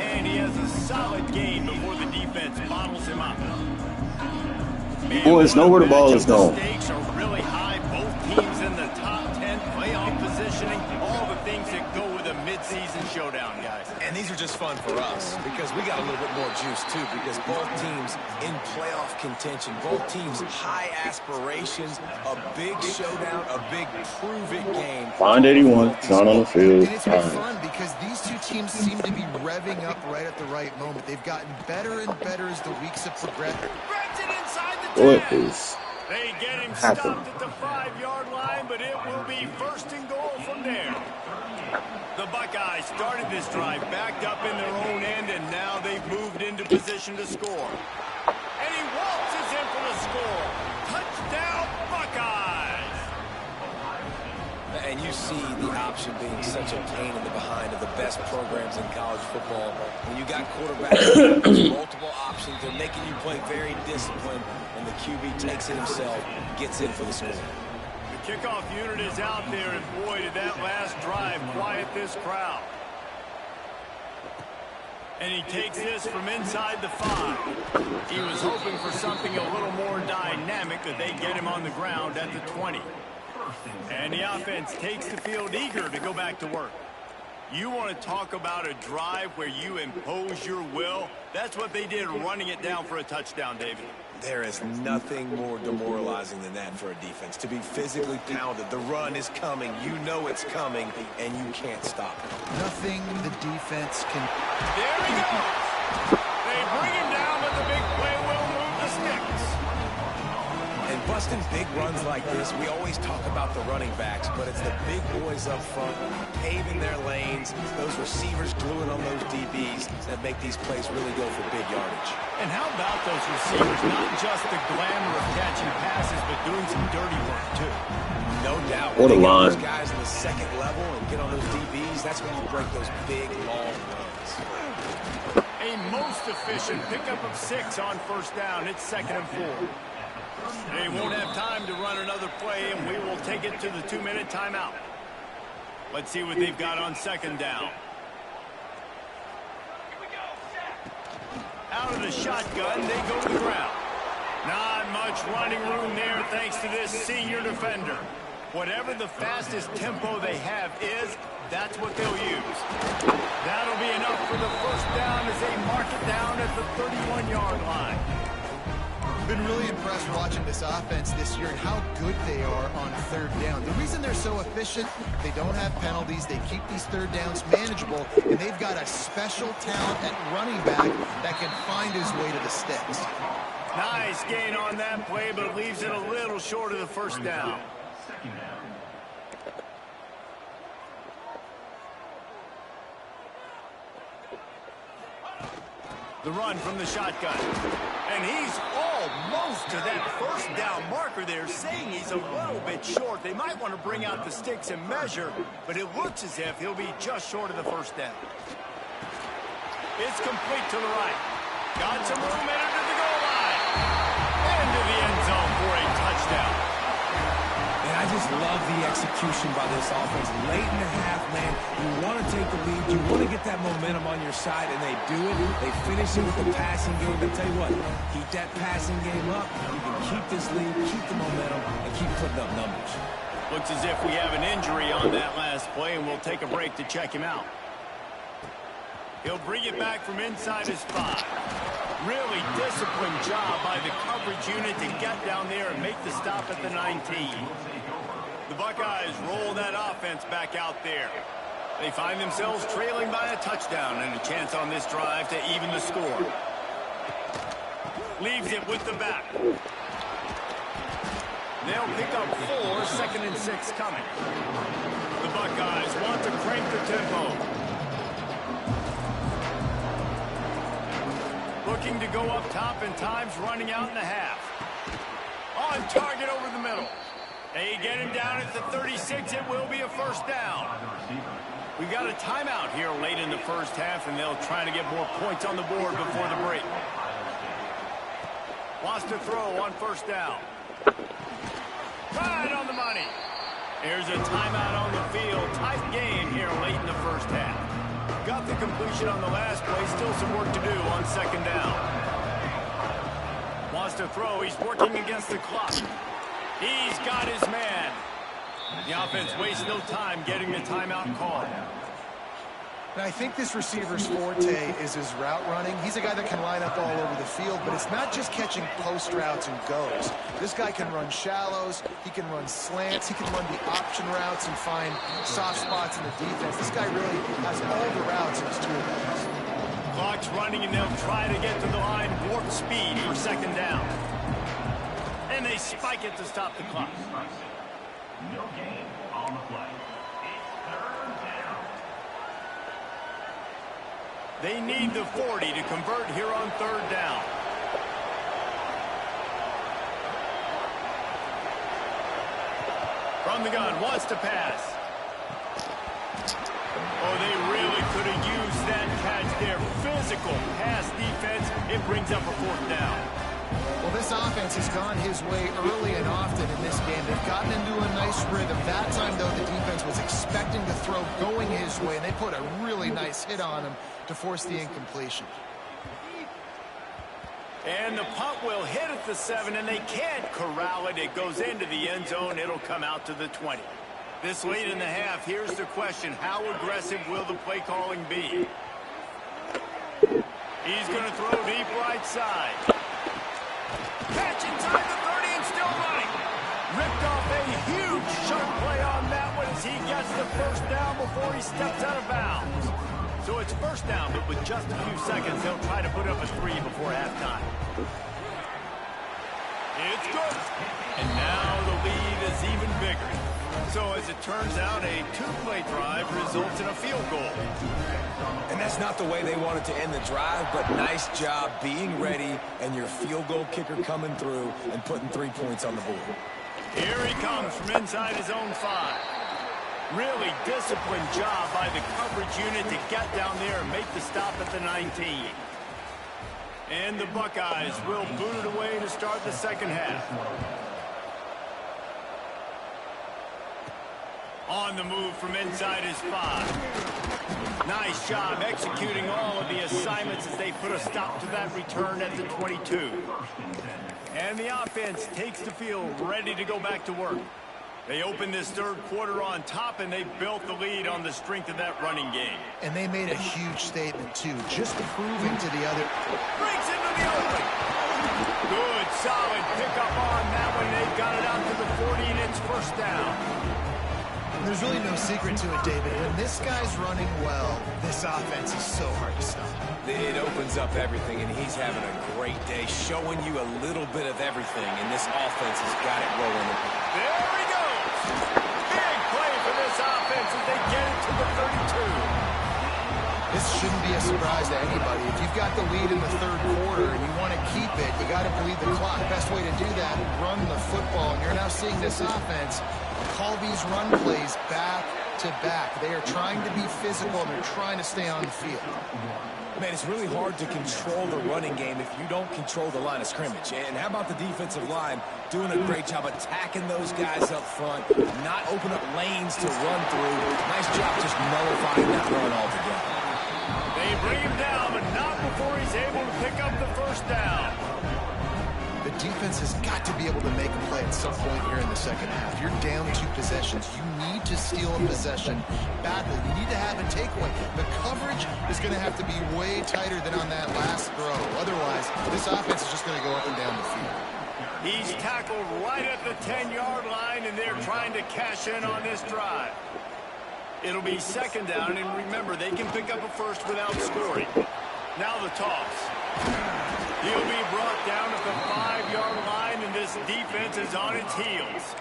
And he has a solid gain before the defense bottles him up. Boys know where the ball is going. Stakes are really high. Both teams in the top 10, playoff positioning, all the things that go with a midseason showdown, guys. And these are just fun for us because we got a little bit more juice, too, because both teams in playoff contention, both teams high aspirations, a big showdown, a big prove-it game. Find 81, not on the field. And it's been fun because these two teams seem to be revving up right at the right moment. They've gotten better and better as the weeks have progressed. What is They get him happening? stopped at the 5-yard line, but it will be first and goal from there. The Buckeyes started this drive backed up in their own end, and now they've moved into position to score. And he waltzes in for the score. Touchdown, Buckeyes! And you see the option being such a pain in the behind of the best programs in college football. When you got quarterbacks with multiple options, they're making you play very disciplined, and the QB takes it himself, gets in for the score. The kickoff unit is out there, and boy, did that last drive quiet this crowd. And he takes this from inside the 5. He was hoping for something a little more dynamic, that they get him on the ground at the 20. And the offense takes the field eager to go back to work. You want to talk about a drive where you impose your will? That's what they did, running it down for a touchdown, David. There is nothing more demoralizing than that for a defense. To be physically pounded, the run is coming, you know it's coming, and you can't stop it. Nothing the defense can... There he goes! They bring him down, but the big play will move the sticks. And busting big runs like this, we always talk about the running backs, but it's the big boys up front paving their lanes, those receivers gluing on those DBs that make these plays really go for big yardage. And how about those receivers? Not just the glamour of catching passes, but doing some dirty work, too. No doubt. What a When they get line. those guys in the second level and get on those DBs, that's when you break those big, long runs. A most efficient pickup of 6 on first down. It's 2nd and 4. They won't have time to run another play, and we will take it to the 2-minute timeout. Let's see what they've got on 2nd down. Out of the shotgun, they go to the ground. Not much running room there thanks to this senior defender. Whatever the fastest tempo they have is, that's what they'll use. That'll be enough for the first down as they mark it down at the 31-yard line. Been really impressed watching this offense this year and how good they are on third down. The reason they're so efficient, they don't have penalties, they keep these third downs manageable, and they've got a special talent at running back that can find his way to the sticks. Nice gain on that play, but it leaves it a little short of the first down. The run from the shotgun. And he's almost to that first down marker there, saying he's a little bit short. They might want to bring out the sticks and measure, but it looks as if he'll be just short of the first down. It's complete to the right. Got some room in under the goal line. Into the end zone for a touchdown. And I just love love the execution by this offense. Late in the half, man, you want to take the lead. You want to get that momentum on your side, and they do it. They finish it with the passing game. I'll tell you what, keep that passing game up. You can keep this lead, keep the momentum, and keep putting up numbers. Looks as if we have an injury on that last play, and we'll take a break to check him out. He'll bring it back from inside his 5. Really disciplined job by the coverage unit to get down there and make the stop at the 19. The Buckeyes roll that offense back out there. They find themselves trailing by a touchdown and a chance on this drive to even the score. Leaves it with the back. They'll pick up 4, 2nd and 6 coming. The Buckeyes want to crank the tempo. Looking to go up top, and time's running out in the half. On target over the middle. They get him down at the 36. It will be a first down. We got a timeout here late in the first half, and they'll try to get more points on the board before the break. Wants to throw on first down. Right on the money. Here's a timeout on the field. Tight game here late in the first half. Got the completion on the last play. Still some work to do on second down. Wants to throw. He's working against the clock. He's got his man. The offense wastes no time getting the timeout called. And I think this receiver's forte is his route running. He's a guy that can line up all over the field, but it's not just catching post routes and goes. This guy can run shallows, he can run slants, he can run the option routes and find soft spots in the defense. This guy really has all the routes in his toolbox. Clock's running, and they'll try to get to the line, warp speed for second down. And they spike it to stop the clock. No gain on the play. It's third down. They need the 40 to convert here on third down. From the gun, wants to pass. Oh, they really could have used that catch there. Physical pass defense. It brings up a fourth down. Well, this offense has gone his way early and often in this game. They've gotten into a nice rhythm. That time, though, the defense was expecting the throw going his way, and they put a really nice hit on him to force the incompletion. And the punt will hit at the 7, and they can't corral it. It goes into the end zone. It'll come out to the 20. This late in the half, here's the question. How aggressive will the play calling be? He's going to throw deep right side. Catch inside the 30 and still running. Ripped off a huge sharp play on that one as he gets the first down before he steps out of bounds. So it's first down, but with just a few seconds, they'll try to put up a 3 before halftime. It's good. And now the lead is even bigger. So as it turns out, a 2-play drive results in a field goal. And that's not the way they wanted to end the drive, but nice job being ready and your field goal kicker coming through and putting 3 points on the board. Here he comes from inside his own 5. Really disciplined job by the coverage unit to get down there and make the stop at the 19. And the Buckeyes will boot it away to start the second half. On the move from inside his 5. Nice job executing all of the assignments as they put a stop to that return at the 22. And the offense takes the field ready to go back to work. They opened this third quarter on top, and they built the lead on the strength of that running game. And they made a huge statement, too, just proving to the other. Breaks into the open. Good, solid pickup on that one. They've got it out to the 40, and it's first down. There's really no secret to it, David. When this guy's running well, this offense is so hard to stop. It opens up everything, and he's having a great day, showing you a little bit of everything, and this offense has got it rolling. There he goes. Big play for this offense as they get it to the 32. This shouldn't be a surprise to anybody. If you've got the lead in the third quarter and you want to keep it, you got to bleed the clock. Best way to do that, run the football. And you're now seeing this offense call these run plays back to back. They are trying to be physical, and they're trying to stay on the field. Man, it's really hard to control the running game if you don't control the line of scrimmage. And how about the defensive line doing a great job attacking those guys up front, not open up lanes to run through. Nice job just nullifying that run altogether. They bring him down, but not before he's able to pick up the first down. The defense has got to be able to make a play at some point here in the second half. You're down 2 possessions. You need to steal a possession badly. You need to have a takeaway. The coverage is going to have to be way tighter than on that last throw. Otherwise, this offense is just going to go up and down the field. He's tackled right at the 10-yard line, and they're trying to cash in on this drive. It'll be second down, and remember, they can pick up a first without scoring. Now the toss. He'll be brought down at the 5-yard line, and this defense is on its heels.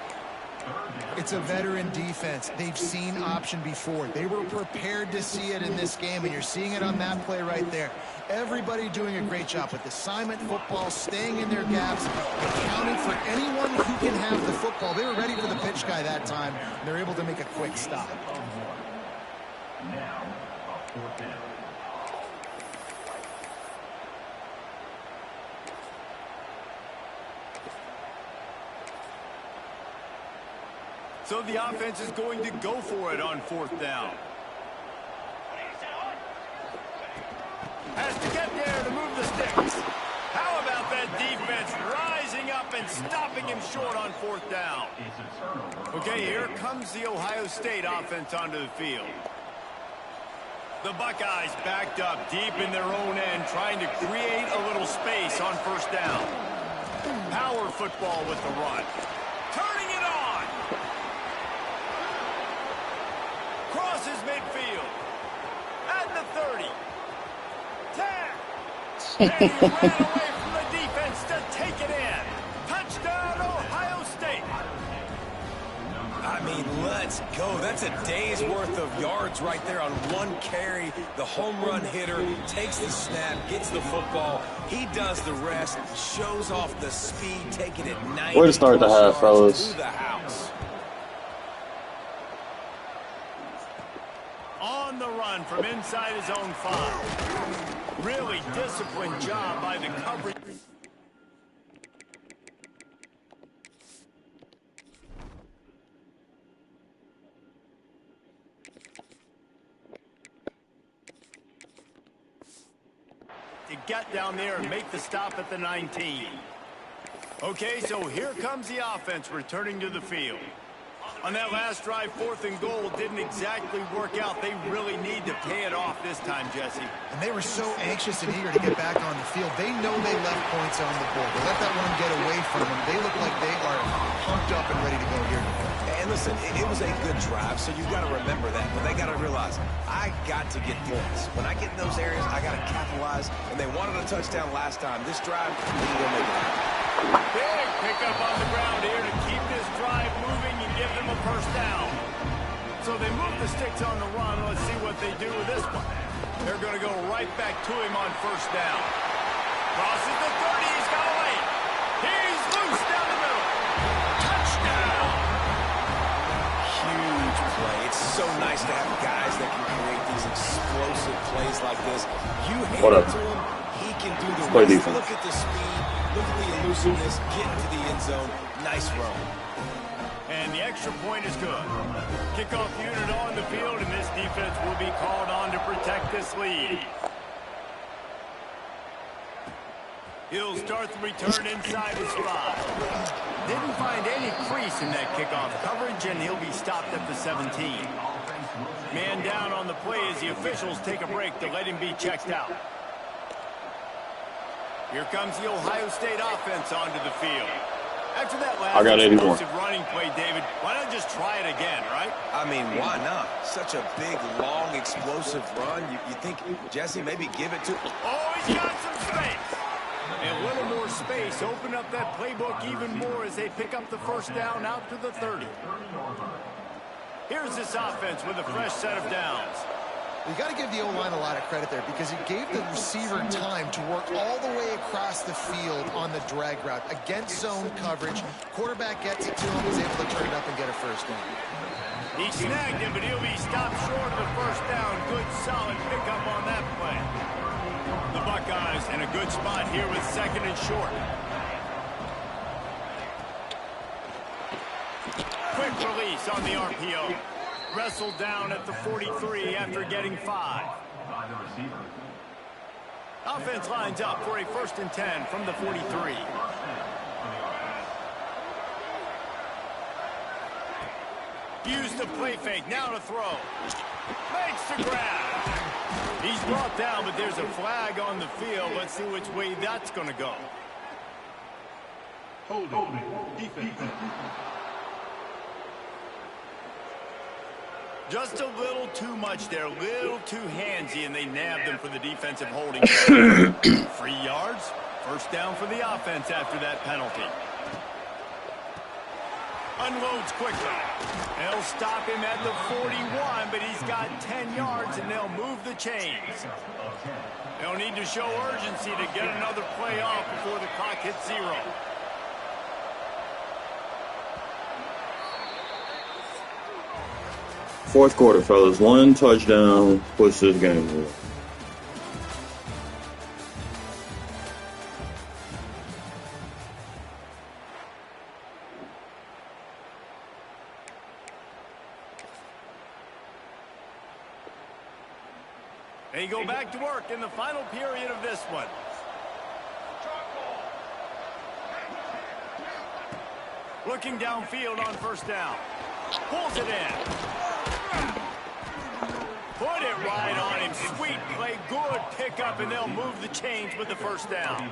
It's a veteran defense. They've seen option before. They were prepared to see it in this game, and you're seeing it on that play right there. Everybody doing a great job with assignment football, staying in their gaps, accounting for anyone who can have the football. They were ready for the pitch guy that time, and they're able to make a quick stop. Now, a 4th down. So the offense is going to go for it on 4th down. Has to get there to move the sticks. How about that defense rising up and stopping him short on 4th down? Okay, here comes the Ohio State offense onto the field. The Buckeyes backed up deep in their own end, trying to create a little space on 1st down. Power football with the run. Turning it on. Crosses midfield. At the 30. 10. And he ran away from the defense to take it in. Touchdown, Ohio State. I mean, let's go. That's a day's worth of yards right there on one carry. The home run hitter takes the snap, gets the football. He does the rest, shows off the speed, taking it 90 Way to start the half, fellas. to the house. On the run from inside his own 5. Really disciplined job by the coverage. To get down there and make the stop at the 19. Okay, so here comes the offense returning to the field. On that last drive, 4th and goal didn't exactly work out. They really need to pay it off this time, Jesse. And they were so anxious and eager to get back on the field. They know they left points on the board. They let that one get away from them. They look like they are pumped up and ready to go here. And listen, it was a good drive, so you got to remember that. But they got to realize, I got to get points. When I get in those areas, I got to capitalize. And they wanted a touchdown last time. This drive, we need to make it happen. Big pickup on the ground here to keep this drive moving and give them a first down. So they move the sticks on the run. Let's see what they do with this one. They're going to go right back to him on 1st down. Crosses the 30. He's got away. He's loose down the middle. Touchdown. Huge play. It's so nice to have guys that can create these explosive plays like this. You hand it to him, he can do the rest. Look at the speed. Look at the elusiveness, get into the end zone. Nice run. And the extra point is good. Kickoff unit on the field, and this defense will be called on to protect this lead. He'll start the return inside his 5. Didn't find any crease in that kickoff coverage, and he'll be stopped at the 17. Man down on the play as the officials take a break to let him be checked out. Here comes the Ohio State offense onto the field. After that last explosive running play, David, why not just try it again, right? I mean, why not? Such a big, long, explosive run. You think, Jesse, maybe give it to... Oh, he's got some space. A little more space. Open up that playbook even more as they pick up the first down out to the 30. Here's this offense with a fresh set of downs. You got to give the O-line a lot of credit there because it gave the receiver time to work all the way across the field on the drag route. Against zone coverage, quarterback gets it to him, he's able to turn it up and get a first down. He snagged him, but he'll be stopped short of the first down. Good, solid pickup on that play. The Buckeyes in a good spot here with 2nd and short. Quick release on the RPO. Wrestled down at the 43 after getting 5. Offense lines up for a 1st and 10 from the 43. Use the play fake, now to throw. Makes the grab. He's brought down, but there's a flag on the field. Let's see which way that's going to go. Holding. Defense. Just a little too much there, a little too handsy, and they nabbed him for the defensive holding. 3 yards, 1st down for the offense after that penalty. Unloads quickly. They'll stop him at the 41, but he's got 10 yards, and they'll move the chains. They'll need to show urgency to get another play off before the clock hits 0. Fourth quarter, fellas. 1 touchdown puts this game away. They go back to work in the final period of this one. Looking downfield on 1st down. Pulls it in. Put it right on him. Sweet play. Good pickup, and they'll move the chains with the 1st down.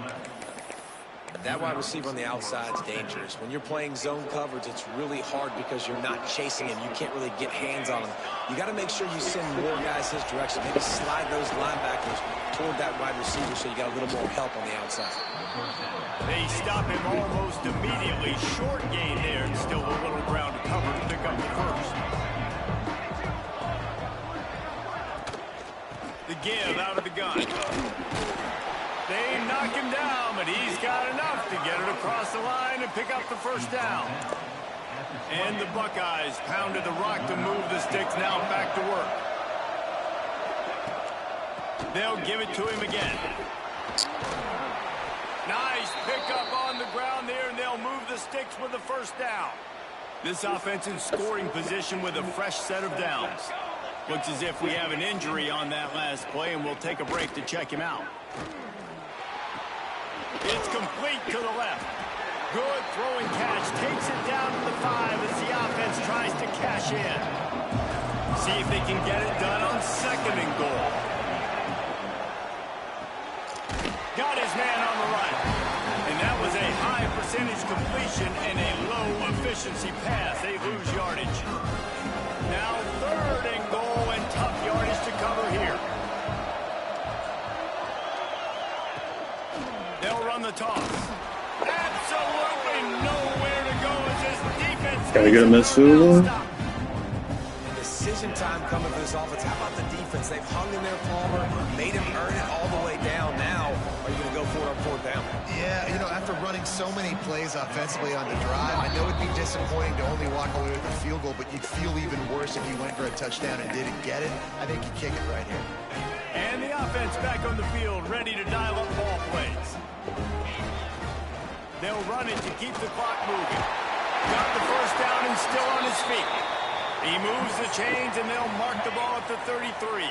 That wide receiver on the outside is dangerous. When you're playing zone coverage, it's really hard because you're not chasing him. You can't really get hands on him. You got to make sure you send more guys his direction. Maybe slide those linebackers toward that wide receiver so you got a little more help on the outside. They stop him almost immediately. Short gain there, and still a little ground to cover to pick up the 1st. The give out of the gun. They knock him down, but he's got enough to get it across the line and pick up the 1st down. And the Buckeyes pounded the rock to move the sticks, now back to work. They'll give it to him again. Nice pickup on the ground there, and they'll move the sticks with the 1st down. This offense in scoring position with a fresh set of downs. Looks as if we have an injury on that last play, and we'll take a break to check him out. It's complete to the left. Good throwing catch. Takes it down to the 5 as the offense tries to cash in. See if they can get it done on 2nd and goal. Got his man on the run. And that was a high percentage completion and a low efficiency pass. They lose yardage. Now 3rd and goal, and tough yardage to cover here. They'll run the toss. Absolutely nowhere to go as this defense. Gotta get him that field goal. Decision time coming for this offense. How about the defense? They've hung in there, Palmer, made him earn it all the way down. Now, are you going to go for it on 4th down? Yeah, you know, after running so many plays offensively on the drive, I know it'd be disappointing to only walk away with a field goal, but you'd feel even worse if you went for a touchdown and didn't get it. I think you kick it right here. And the offense back on the field, ready to dial up ball plays. They'll run it to keep the clock moving. Got the 1st down and still on his feet. He moves the chains, and they'll mark the ball at the 33.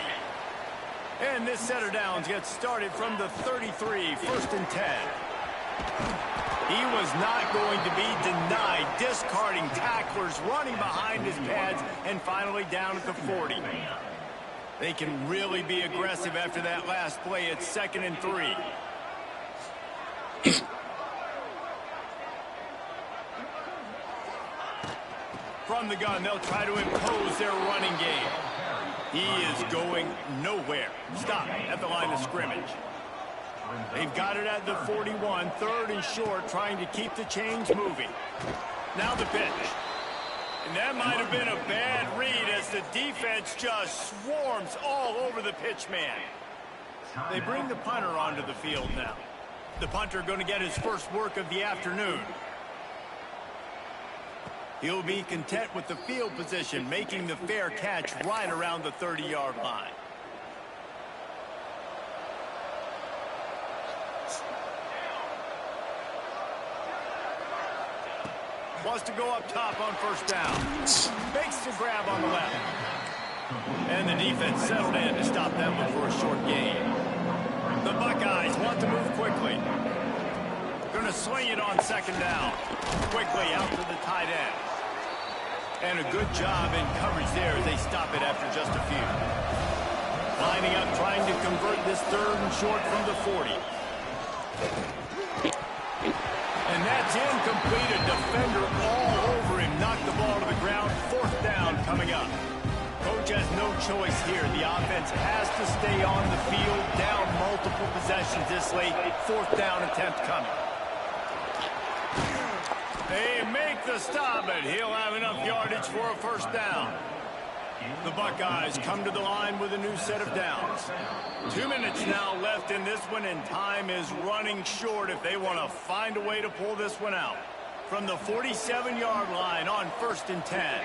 And this set of downs gets started from the 33, 1st and 10. He was not going to be denied, discarding tacklers, running behind his pads, and finally down at the 40. They can really be aggressive after that last play. It's 2nd and 3. From the gun, they'll try to impose their running game. He is going nowhere. Stop at the line of scrimmage. They've got it at the 41, 3rd and short, trying to keep the chains moving. Now the pitch. And that might have been a bad read as the defense just swarms all over the pitch man. They bring the punter onto the field now. The punter going to get his first work of the afternoon. He'll be content with the field position, making the fair catch right around the 30-yard line. Wants to go up top on first down. Makes the grab on the left. And the defense settled in to stop that one for a short gain. The Buckeyes want to move quickly. Going to swing it on second down. Quickly out to the tight end. And a good job in coverage there as they stop it after just a few. Lining up, trying to convert this third and short from the 40. And that's incomplete. A defender all over him. Knocked the ball to the ground. Fourth down coming up. Coach has no choice here. The offense has to stay on the field. Down multiple possessions this late. Fourth down attempt coming. They make the stop, but he'll have enough yardage for a first down. The Buckeyes come to the line with a new set of downs. 2 minutes now left in this one, and time is running short if they want to find a way to pull this one out. From the 47-yard line on 1st and 10.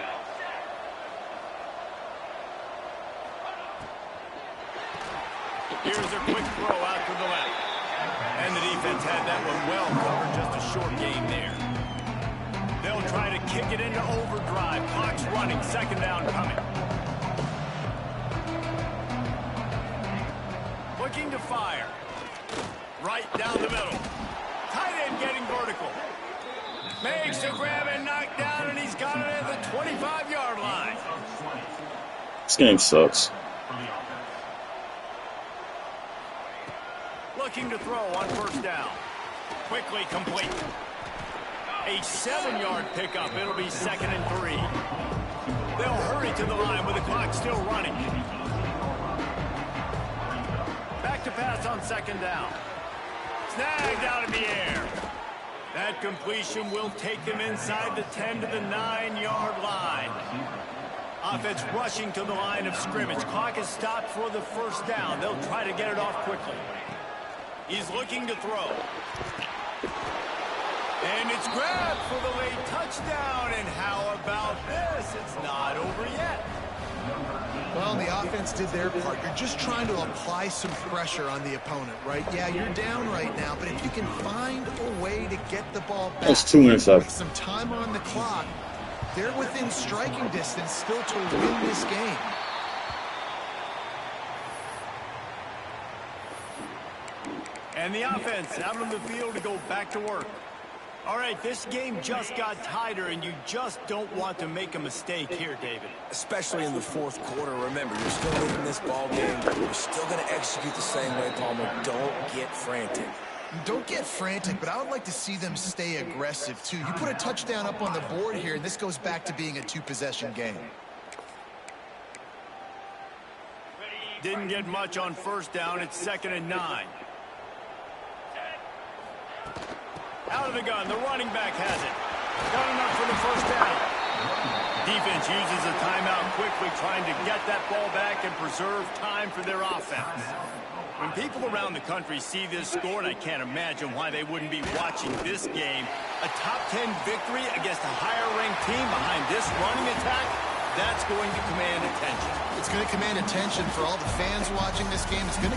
Here's a quick throw out to the left. And the defense had that one well covered, just a short gain there. They'll try to kick it into overdrive. Clock's running, second down coming. Looking to fire. Right down the middle. Tight end getting vertical. Makes the grab and knocked down, and he's got it at the 25-yard line. This game sucks. Looking to throw on first down. Quickly complete. A 7-yard pickup. It'll be 2nd and 3. They'll hurry to the line with the clock still running. Back to pass on second down. Snagged out of the air. That completion will take them inside the 10 to the 9-yard line. Offense rushing to the line of scrimmage. Clock is stopped for the first down. They'll try to get it off quickly. He's looking to throw. And it's grabbed for the late touchdown. And how about this? It's not over yet. Well, the offense did their part. You're just trying to apply some pressure on the opponent, right? Yeah, you're down right now, but if you can find a way to get the ball back That's 2 minutes left. with some time on the clock, they're within striking distance still to win this game. And the offense out on the field to go back to work. All right, this game just got tighter, and you just don't want to make a mistake here, David. Especially in the fourth quarter. Remember, you're still winning this ball game. You're still going to execute the same way, Palmer. Don't get frantic. Don't get frantic, but I would like to see them stay aggressive, too. You put a touchdown up on the board here, and this goes back to being a two-possession game. Didn't get much on first down. It's 2nd and 9. Out of the gun, the running back has it. Got enough for the first down. Defense uses a timeout quickly, trying to get that ball back and preserve time for their offense. When people around the country see this score, and I can't imagine why they wouldn't be watching this game, a top 10 victory against a higher-ranked team behind this running attack, that's going to command attention. It's going to command attention for all the fans watching this game. It's going to